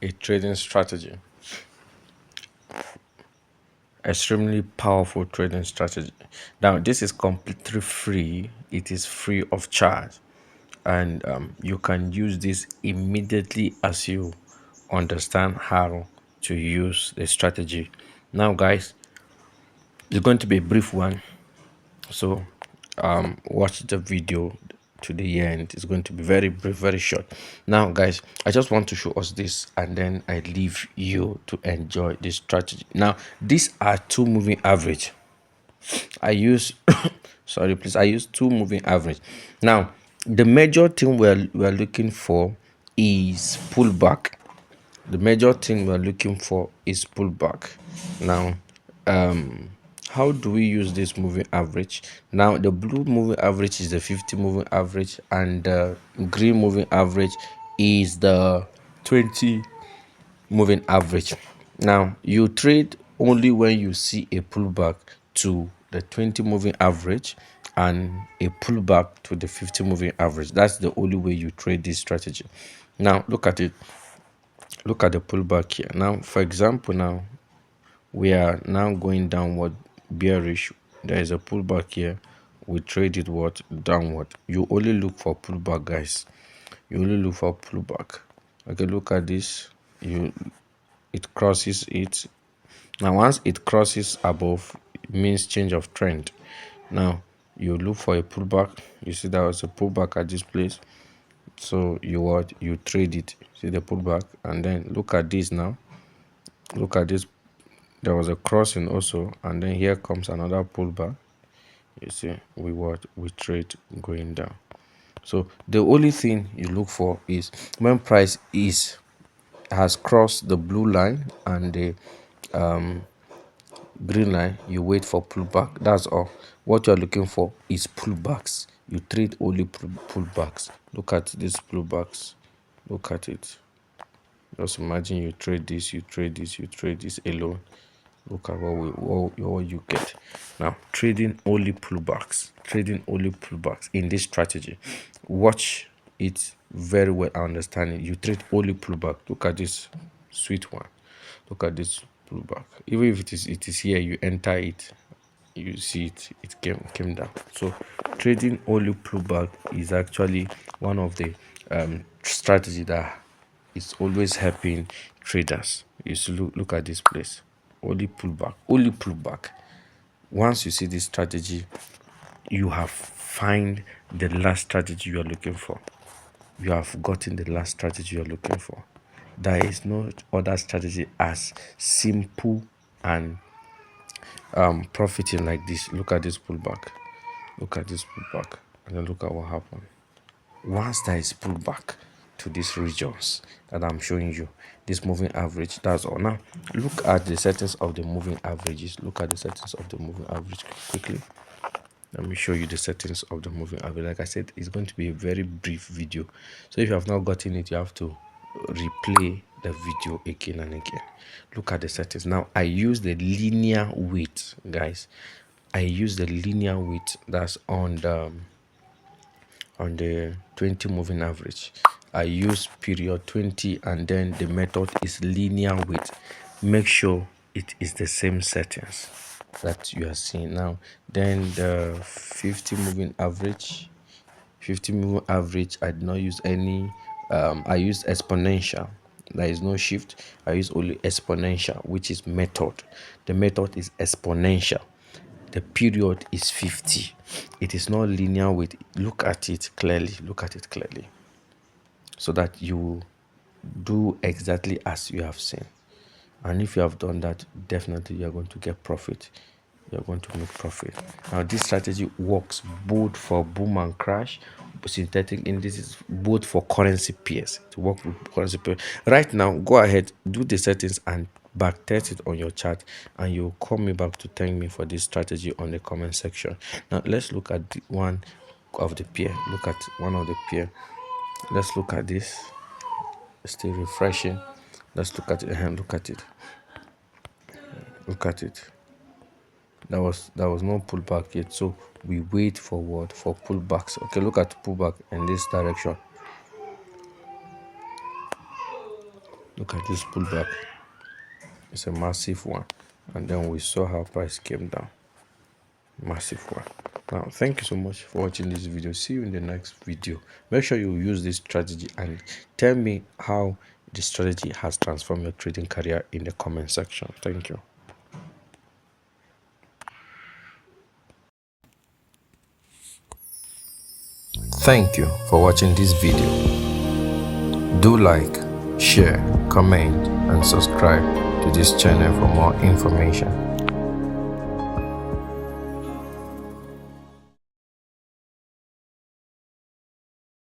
a trading strategy, extremely powerful trading strategy. Now this is completely free, it is free of charge, and you can use this immediately as you understand how to use the strategy. Now guys, it's going to be a brief one, so watch the video to the end. It's going to be very brief, very short. Now guys, I just want to show us this and then I leave you to enjoy this strategy. Now these are two moving average. I use sorry please, I use two moving average. Now the major thing we're looking for is pullback. The major thing we're looking for is pullback. Now how do we use this moving average? Now the blue moving average is the 50 moving average, and the green moving average is the 20 moving average. Now you trade only when you see a pullback to the 20 moving average and a pullback to the 50 moving average. That's the only way you trade this strategy. Now look at it, look at the pullback here. Now for example, now we are now going downward, bearish. There is a pullback here, we trade it what, downward. You only look for pullback guys, you only look for pullback. Okay, look at this, it crosses it. Now once it crosses above, it means change of trend. Now you look for a pullback, you see there was a pullback at this place, so you trade it. See the pullback, and then look at this. Now look at this, there was a crossing also, and then here comes another pullback. You see we trade going down. So the only thing you look for is when price has crossed the blue line and the green line, you wait for pullback. That's all. What you're looking for is pullbacks. You trade only pullbacks. Look at these pullbacks, look at it. Just imagine you trade this, you trade this, you trade this alone. Look at what you get. Now trading only pullbacks, trading only pullbacks in this strategy. Watch it very well, understand it. You trade only pullback. Look at this sweet one, look at this pullback. Even if it is here, you enter it, you see it came down. So trading only pullback is actually one of the strategy that is always helping traders. You see, look at this place, only pullback, only pullback. Once you see this strategy, you have find the last strategy you are looking for. You have gotten the last strategy you're looking for. There is no other strategy as simple and profiting like this. Look at this pullback, look at this pullback, and then look at what happened. Once there is pullback to these regions that I'm showing you, this moving average, that's all. Now look at the settings of the moving averages. Look at the settings of the moving average quickly. Let me show you the settings of the moving average. Like I said, it's going to be a very brief video, so if you have not gotten it, you have to replay the video again and again. Look at the settings. Now I use the linear weight guys, I use the linear weight that's on the 20 moving average. I use period 20, and then the method is linear weight. Make sure it is the same settings that you are seeing now. Then the 50 moving average, 50 moving average, I did not use any I used exponential. There is no shift, I use only exponential, which is method. The method is exponential. The period is 50. It is not linear with. Look at it clearly, look at it clearly, so that you do exactly as you have seen. And if you have done that, definitely you are going to get profit, you're going to make profit. Now this strategy works both for boom and crash, synthetic indices, both for currency pairs. To work with currency pairs right now, go ahead, do the settings and back test it on your chart, and you'll call me back to thank me for this strategy on the comment section. Now let's look at the one of the pair. Look at one of the pair. Let's look at this. Still refreshing. Let's look at it and look at it, look at it. There was no pullback yet, so we wait for what, for pullbacks. Okay, look at pullback in this direction. Look at this pullback. It's a massive one. And then we saw how price came down. Massive one. Now, thank you so much for watching this video. See you in the next video. Make sure you use this strategy and tell me how the strategy has transformed your trading career in the comment section. Thank you. Thank you for watching this video. Do like, share, comment, and subscribe to this channel for more information.